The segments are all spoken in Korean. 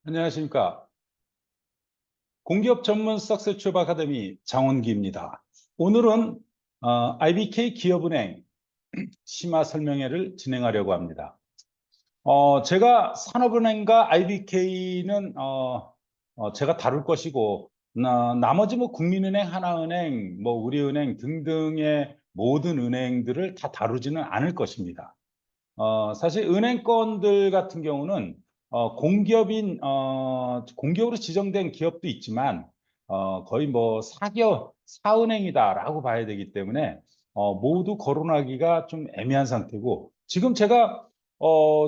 안녕하십니까. 공기업 전문 석세추업 아카데미 장원기입니다. 오늘은 IBK 기업은행 심화 설명회를 진행하려고 합니다. 제가 산업은행과 IBK는 제가 다룰 것이고, 나머지 뭐 국민은행, 하나은행, 뭐 우리은행 등등의 모든 은행들을 다 다루지는 않을 것입니다. 사실 은행권들 같은 경우는 공기업으로 지정된 기업도 있지만 거의 뭐 사은행이다라고 봐야 되기 때문에 모두 거론하기가 좀 애매한 상태고, 지금 제가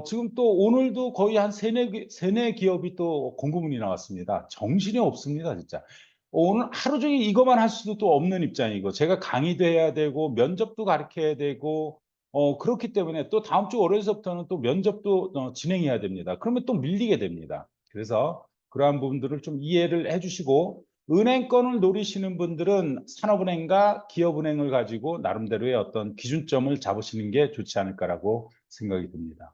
지금 또 오늘도 거의 한 세네 기업이 또 공고문이 나왔습니다. 정신이 없습니다, 진짜. 오늘 하루 종일 이것만 할 수도 또 없는 입장이고, 제가 강의도 해야 되고 면접도 가르쳐야 되고, 그렇기 때문에 또 다음 주 월요일서부터는 또 면접도 진행해야 됩니다. 그러면 또 밀리게 됩니다. 그래서 그러한 부분들을 좀 이해를 해주시고, 은행권을 노리시는 분들은 산업은행과 기업은행을 가지고 나름대로의 어떤 기준점을 잡으시는 게 좋지 않을까라고 생각이 듭니다.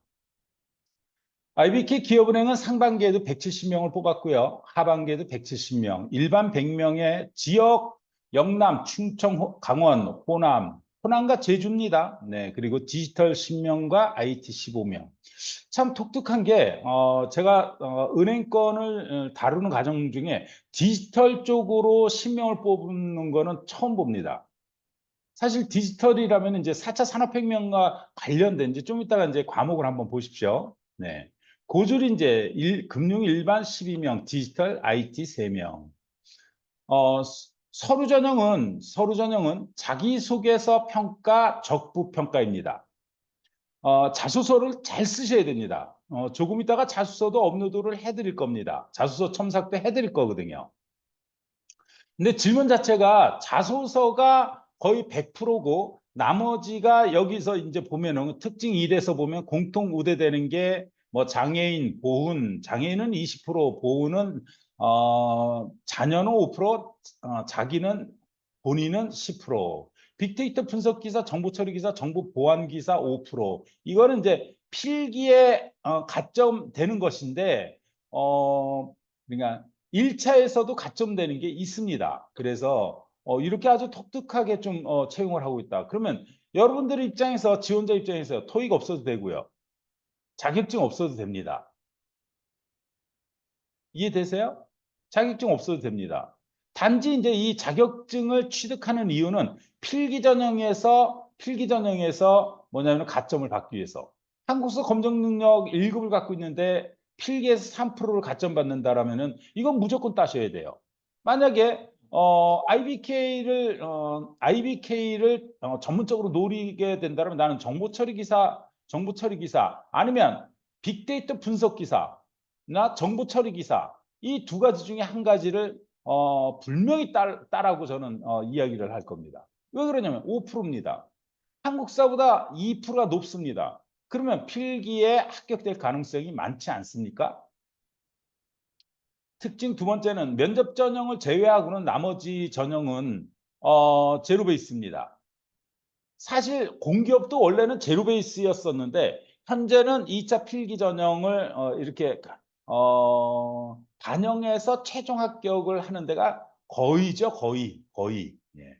IBK 기업은행은 상반기에도 170명을 뽑았고요. 하반기에도 170명, 일반 100명의 지역 영남, 충청, 강원, 호남과 제주입니다. 네, 그리고 디지털 10명과 IT 15명. 참 독특한 게 제가 은행권을 다루는 과정 중에 디지털 쪽으로 10명을 뽑는 거는 처음 봅니다. 사실 디지털이라면 이제 4차 산업혁명과 관련된, 이제 좀 이따가 이제 과목을 한번 보십시오. 네. 고졸이 이제 금융 일반 12명, 디지털 IT 3명. 서류 전형은 자기소개서 평가, 적부 평가입니다. 자소서를 잘 쓰셔야 됩니다. 조금 있다가 자소서도 업로드를 해드릴 겁니다. 자소서 첨삭도 해드릴 거거든요. 근데 질문 자체가 자소서가 거의 100%고, 나머지가 여기서 이제 보면은 특징 1에서 보면 공통 우대되는 게 뭐 장애인, 보훈, 장애인은 20%, 보훈은 자녀는 5%, 자기는 본인은 10%, 빅데이터 분석 기사, 정보 처리 기사, 정보 보안 기사 5%. 이거는 이제 필기에 가점되는 것인데, 그러니까 1차에서도 가점되는 게 있습니다. 그래서 이렇게 아주 독특하게 좀 채용을 하고 있다. 그러면 여러분들 입장에서, 지원자 입장에서 토익 없어도 되고요. 자격증 없어도 됩니다. 이해되세요? 자격증 없어도 됩니다. 단지 이제 이 자격증을 취득하는 이유는 필기 전형에서 뭐냐면 가점을 받기 위해서. 한국서 검정 능력 1급을 갖고 있는데 필기에서 3%를 가점 받는다라면은 이건 무조건 따셔야 돼요. 만약에 IBK를 전문적으로 노리게 된다면, 나는 정보 처리 기사 아니면 빅데이터 분석 기사나 정보 처리 기사, 이 두 가지 중에 한 가지를 분명히 따라고 저는 이야기를 할 겁니다. 왜 그러냐면 5%입니다. 한국사보다 2%가 높습니다. 그러면 필기에 합격될 가능성이 많지 않습니까? 특징 두 번째는 면접 전형을 제외하고는 나머지 전형은 제로 베이스입니다. 사실 공기업도 원래는 제로 베이스였었는데 현재는 2차 필기 전형을 이렇게 반영해서 최종 합격을 하는 데가 거의죠, 거의. 예.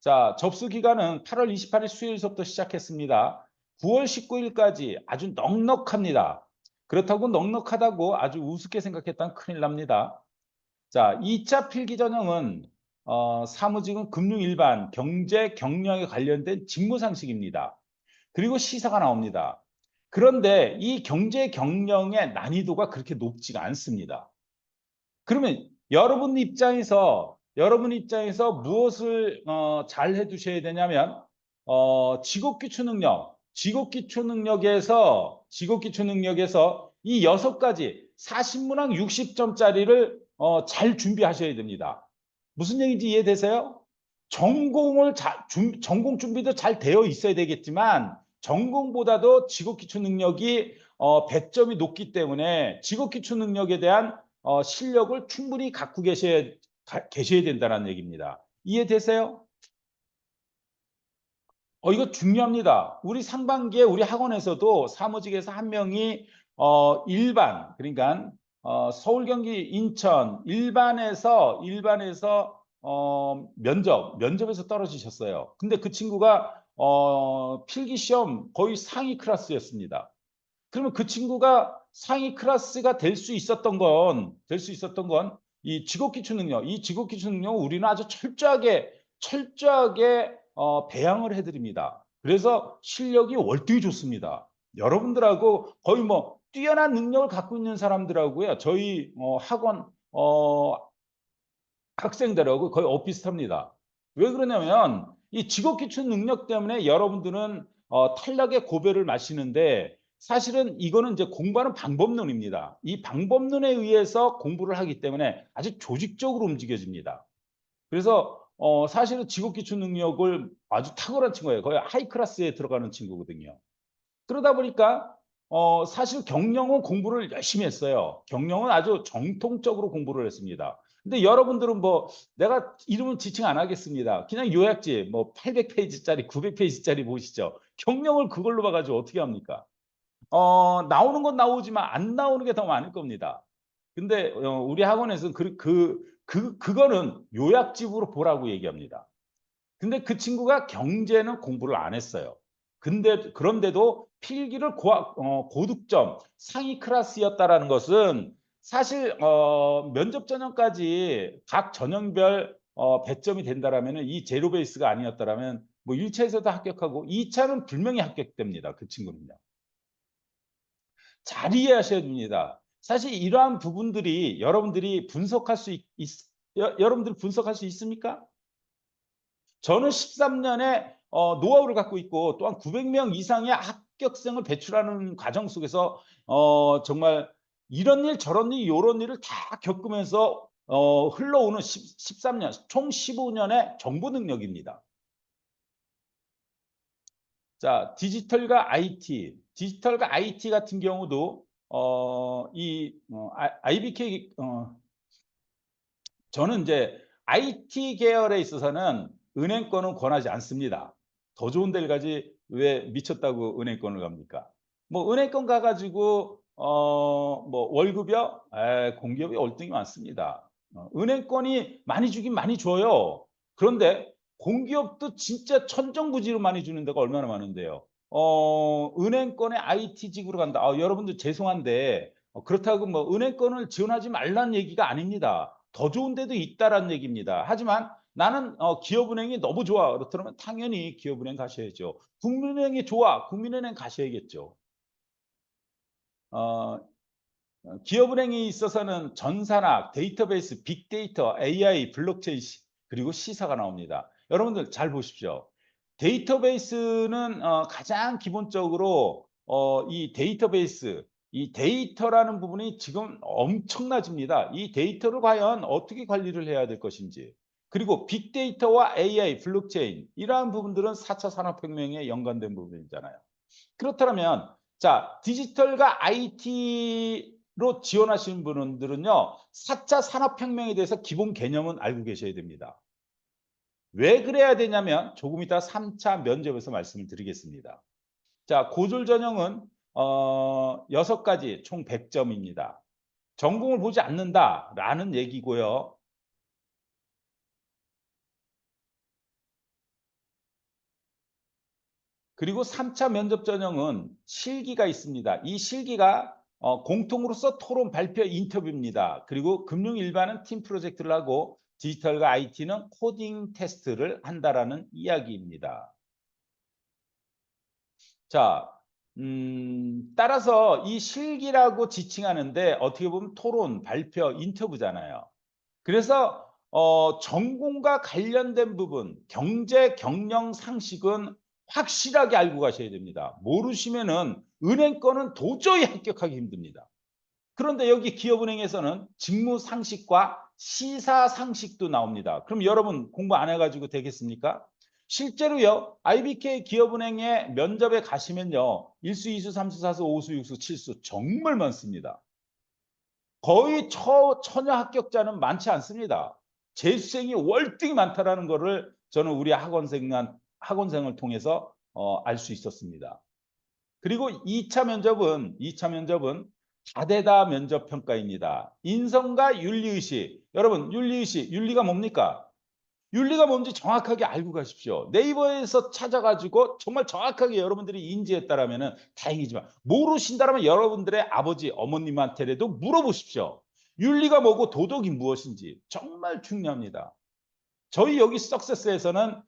자, 접수 기간은 8월 28일 수요일서부터 시작했습니다. 9월 19일까지 아주 넉넉합니다. 그렇다고 넉넉하다고 아주 우습게 생각했다면 큰일 납니다. 자, 2차 필기 전형은 사무직은 금융 일반, 경제, 경영에 관련된 직무 상식입니다. 그리고 시사가 나옵니다. 그런데 이 경제 경영의 난이도가 그렇게 높지가 않습니다. 그러면 여러분 입장에서 무엇을 잘 해두셔야 되냐면, 직업기초 능력에서 이 6가지 40문항 60점짜리를 잘 준비하셔야 됩니다. 무슨 얘기인지 이해되세요? 전공 준비도 잘 되어 있어야 되겠지만, 전공보다도 직업기초 능력이 배점이 높기 때문에 직업기초 능력에 대한 실력을 충분히 갖고 계셔야 된다는 얘기입니다. 이해되세요? 이거 중요합니다. 우리 상반기에 우리 학원에서도 사무직에서 한 명이 일반, 그러니까 서울, 경기, 인천 일반에서 면접에서 떨어지셨어요. 근데 그 친구가 필기 시험 거의 상위 클래스였습니다. 그러면 그 친구가 상위 클래스가 될 수 있었던 건 이 직업기초 능력, 이 직업기초 능력을 우리는 아주 철저하게 배양을 해드립니다. 그래서 실력이 월등히 좋습니다. 여러분들하고 거의 뭐 뛰어난 능력을 갖고 있는 사람들하고요. 저희 학원 학생들하고 거의 엇비슷합니다. 왜 그러냐면 이 직업기초 능력 때문에 여러분들은 탈락의 고배를 마시는데 사실은 이거는 이제 공부하는 방법론입니다. 이 방법론에 의해서 공부를 하기 때문에 아주 조직적으로 움직여집니다. 그래서 사실은 직업기초 능력을 아주 탁월한 친구예요. 거의 하이 클래스에 들어가는 친구거든요. 그러다 보니까 사실 경영은 공부를 열심히 했어요. 경영은 아주 정통적으로 공부를 했습니다. 근데 여러분들은 뭐 내가 이름은 지칭 안 하겠습니다. 그냥 요약지 뭐 800페이지짜리 900페이지짜리 보시죠. 경영을 그걸로 봐 가지고 어떻게 합니까? 나오는 건 나오지만 안 나오는 게 더 많을 겁니다. 근데 우리 학원에서는 그거는 요약집으로 보라고 얘기합니다. 근데 그 친구가 경제는 공부를 안 했어요. 그런데도 필기를 고득점 상위 클래스였다라는 것은 사실 면접 전형까지 각 전형별 배점이 된다라면은 이 제로 베이스가 아니었다라면 뭐 1차에서도 합격하고 2차는 분명히 합격됩니다. 그 친구는요. 잘 이해하셔야 됩니다. 사실 이러한 부분들이 여러분들이 분석할 수 여러분들 분석할 수 있습니까? 저는 13년의 노하우를 갖고 있고 또한 900명 이상의 합격생을 배출하는 과정 속에서 정말 이런 일 저런 일 요런 일을 다 겪으면서 흘러오는 13년 총 15년의 정보 능력입니다. 자, 디지털과 IT 같은 경우도 IBK 저는 이제 IT 계열에 있어서는 은행권은 권하지 않습니다. 더 좋은 데를 가지 왜 미쳤다고 은행권을 갑니까? 뭐 은행권 가 가지고 뭐 월급이요? 공기업이 월등히 많습니다. 은행권이 많이 주긴 많이 줘요. 그런데 공기업도 진짜 천정부지로 많이 주는 데가 얼마나 많은데요. 은행권의 IT직으로 간다. 여러분들 죄송한데 그렇다고 뭐 은행권을 지원하지 말라는 얘기가 아닙니다. 더 좋은 데도 있다라는 얘기입니다. 하지만 나는 기업은행이 너무 좋아. 그렇다면 당연히 기업은행 가셔야죠. 국민은행이 좋아. 국민은행 가셔야겠죠. 어, 기업은행에 있어서는 전산학, 데이터베이스, 빅데이터, AI, 블록체인 그리고 시사가 나옵니다. 여러분들 잘 보십시오. 데이터베이스는 가장 기본적으로 이 데이터라는 부분이 지금 엄청나집니다. 이 데이터를 과연 어떻게 관리를 해야 될 것인지. 그리고 빅데이터와 AI, 블록체인 이러한 부분들은 4차 산업혁명에 연관된 부분이잖아요. 그렇다면 자 디지털과 IT로 지원하시는 분들은요. 4차 산업혁명에 대해서 기본 개념은 알고 계셔야 됩니다. 왜 그래야 되냐면 조금 이따 3차 면접에서 말씀을 드리겠습니다. 자, 고졸 전형은 6가지 총 100점입니다. 전공을 보지 않는다라는 얘기고요. 그리고 3차 면접 전형은 실기가 있습니다. 이 실기가 공통으로서 토론, 발표, 인터뷰입니다. 그리고 금융 일반은 팀 프로젝트를 하고 디지털과 IT는 코딩 테스트를 한다라는 이야기입니다. 자, 따라서 이 실기라고 지칭하는데 어떻게 보면 토론, 발표, 인터뷰잖아요. 그래서 전공과 관련된 부분, 경제, 경영, 상식은 확실하게 알고 가셔야 됩니다. 모르시면은 은행권은 도저히 합격하기 힘듭니다. 그런데 여기 기업은행에서는 직무 상식과 시사 상식도 나옵니다. 그럼 여러분 공부 안 해가지고 되겠습니까? 실제로요, IBK 기업은행에 면접에 가시면요, 1수, 2수, 3수, 4수, 5수, 6수, 7수 정말 많습니다. 거의 처녀 합격자는 많지 않습니다. 재수생이 월등히 많다라는 것을 저는 우리 학원생을 통해서 알 수 있었습니다. 그리고 2차 면접은 다대다 면접평가입니다. 인성과 윤리의식. 여러분, 윤리의식, 윤리가 뭡니까? 윤리가 뭔지 정확하게 알고 가십시오. 네이버에서 찾아가지고 정말 정확하게 여러분들이 인지했다라면 다행이지만 모르신다면 여러분들의 아버지, 어머님한테라도 물어보십시오. 윤리가 뭐고 도덕이 무엇인지 정말 중요합니다. 저희 여기 석세스에서는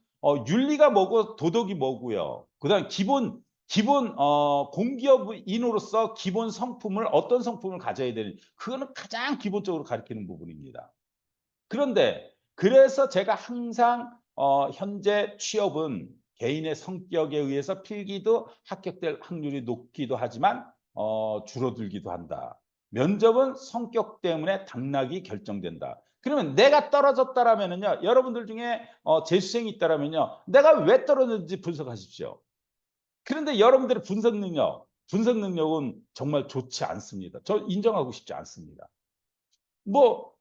윤리가 뭐고 도덕이 뭐고요. 그다음 기본 공기업인으로서 기본 성품을 어떤 성품을 가져야 되는지 그거는 가장 기본적으로 가르치는 부분입니다. 그런데 그래서 제가 항상 현재 취업은 개인의 성격에 의해서 필기도 합격될 확률이 높기도 하지만 줄어들기도 한다. 면접은 성격 때문에 당락이 결정된다. 그러면 내가 떨어졌다라면은요. 여러분들 중에 재수생이 있다라면요. 내가 왜 떨어졌는지 분석하십시오. 그런데 여러분들의 분석 능력은 정말 좋지 않습니다. 저 인정하고 싶지 않습니다. 뭐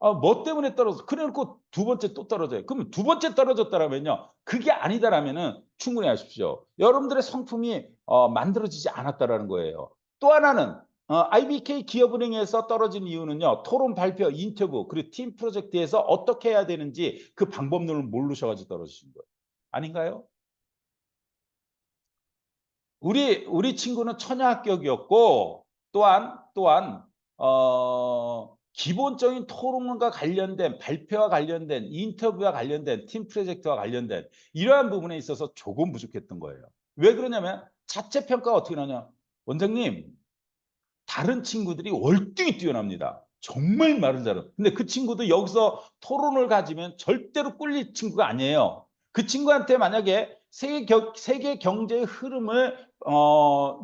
때문에 떨어졌어. 그래 놓고 두 번째 또 떨어져요. 그러면 두 번째 떨어졌다라면요. 그게 아니다라면은 충분히 아십시오. 여러분들의 성품이 만들어지지 않았다라는 거예요. 또 하나는 IBK 기업은행에서 떨어진 이유는요. 토론 발표, 인터뷰 그리고 팀 프로젝트에서 어떻게 해야 되는지 그 방법론을 모르셔 가지고 떨어지신 거예요. 아닌가요? 우리 친구는 천여 합격이었고 또한 기본적인 토론과 관련된 발표와 관련된 인터뷰와 관련된 팀 프로젝트와 관련된 이러한 부분에 있어서 조금 부족했던 거예요. 왜 그러냐면 자체 평가가 어떻게 나냐? 원장님, 다른 친구들이 월등히 뛰어납니다. 정말 말을 잘해요. 근데 그 친구도 여기서 토론을 가지면 절대로 꿀릴 친구가 아니에요. 그 친구한테 만약에 세계 경제의 흐름을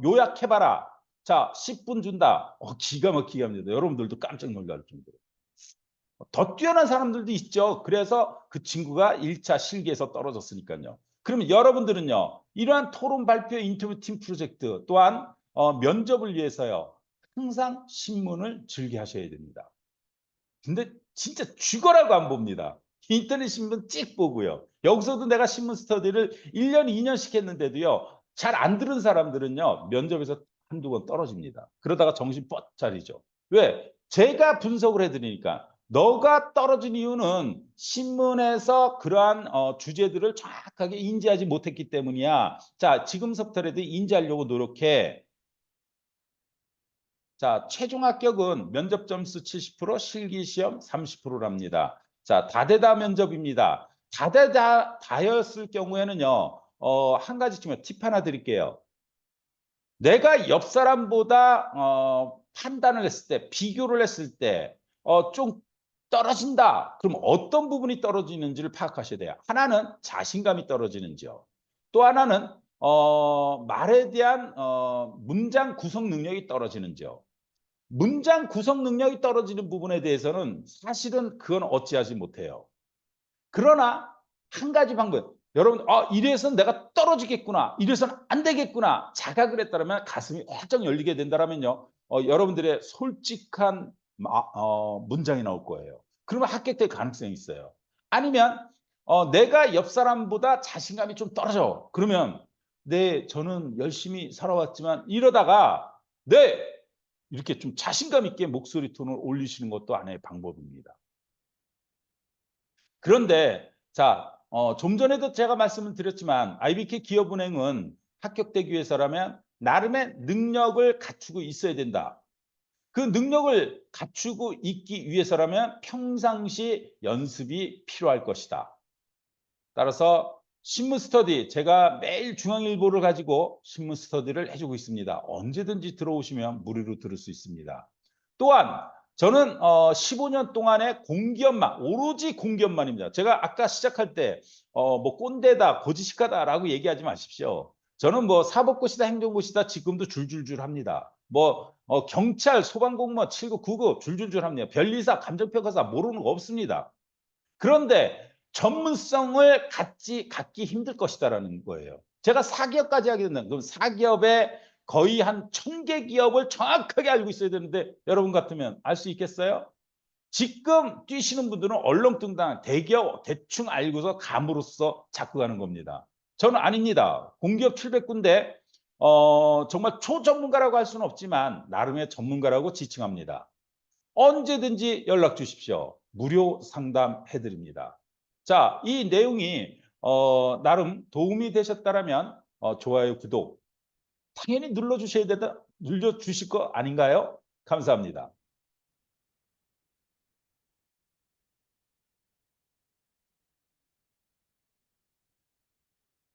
요약해봐라. 자, 10분 준다. 기가 막히게 합니다. 여러분들도 깜짝 놀랄 정도로. 더 뛰어난 사람들도 있죠. 그래서 그 친구가 1차 실기에서 떨어졌으니까요. 그러면 여러분들은요. 이러한 토론 발표 인터뷰 팀 프로젝트 또한 면접을 위해서요. 항상 신문을 즐겨하셔야 됩니다. 근데 진짜 죽어라고 안 봅니다. 인터넷 신문 찍 보고요. 여기서도 내가 신문 스터디를 1년, 2년씩 했는데도요. 잘 안 들은 사람들은요. 면접에서 한두 번 떨어집니다. 그러다가 정신 뻗 차리죠. 왜? 제가 분석을 해드리니까 너가 떨어진 이유는 신문에서 그러한 주제들을 정확하게 인지하지 못했기 때문이야. 자, 지금부터라도 인지하려고 노력해. 자, 최종 합격은 면접 점수 70%, 실기 시험 30%랍니다. 자, 다대다 면접입니다. 다였을 경우에는요, 한 가지 팁 하나 드릴게요. 내가 옆 사람보다 판단을 했을 때, 비교를 했을 때, 좀 떨어진다. 그럼 어떤 부분이 떨어지는지를 파악하셔야 돼요. 하나는 자신감이 떨어지는지요. 또 하나는 말에 대한 문장 구성 능력이 떨어지는지요. 문장 구성 능력이 떨어지는 부분에 대해서는 사실은 그건 어찌하지 못해요. 그러나 한 가지 방법. 여러분 이래서는 내가 떨어지겠구나. 이래서는 안 되겠구나. 자각을 했다면 가슴이 활짝 열리게 된다면요. 여러분들의 솔직한 문장이 나올 거예요. 그러면 합격될 가능성이 있어요. 아니면 내가 옆 사람보다 자신감이 좀 떨어져. 그러면 네, 저는 열심히 살아왔지만 이러다가 네, 이렇게 좀 자신감 있게 목소리 톤을 올리시는 것도 하나의 방법입니다. 그런데 자, 좀 전에도 제가 말씀을 드렸지만 IBK 기업은행은 합격되기 위해서라면 나름의 능력을 갖추고 있어야 된다. 그 능력을 갖추고 있기 위해서라면 평상시 연습이 필요할 것이다. 따라서 신문 스터디 제가 매일 중앙일보를 가지고 신문 스터디를 해주고 있습니다. 언제든지 들어오시면 무료로 들을 수 있습니다. 또한 저는 15년 동안의 공기업만 오로지 공기업만입니다. 제가 아까 시작할 때 뭐 꼰대다 고지식하다라고 얘기하지 마십시오. 저는 뭐 사법고시다 행정고시다 지금도 줄줄줄 합니다. 뭐 경찰 소방공무원 7급 9급 줄줄줄 합니다. 변리사 감정평가사 모르는 거 없습니다. 그런데 전문성을 갖기 힘들 것이다라는 거예요. 제가 4기업까지 하게 된다. 그럼 4기업에 거의 한 1000개 기업을 정확하게 알고 있어야 되는데 여러분 같으면 알 수 있겠어요? 지금 뛰시는 분들은 얼렁뚱땅 대기업 대충 알고서 감으로써 자꾸 가는 겁니다. 저는 아닙니다. 공기업 700군데 정말 초전문가라고 할 수는 없지만 나름의 전문가라고 지칭합니다. 언제든지 연락 주십시오. 무료 상담해 드립니다. 자, 이 내용이 나름 도움이 되셨다라면 좋아요, 구독 당연히 눌러 주셔야 되다 눌러 주실 거 아닌가요? 감사합니다.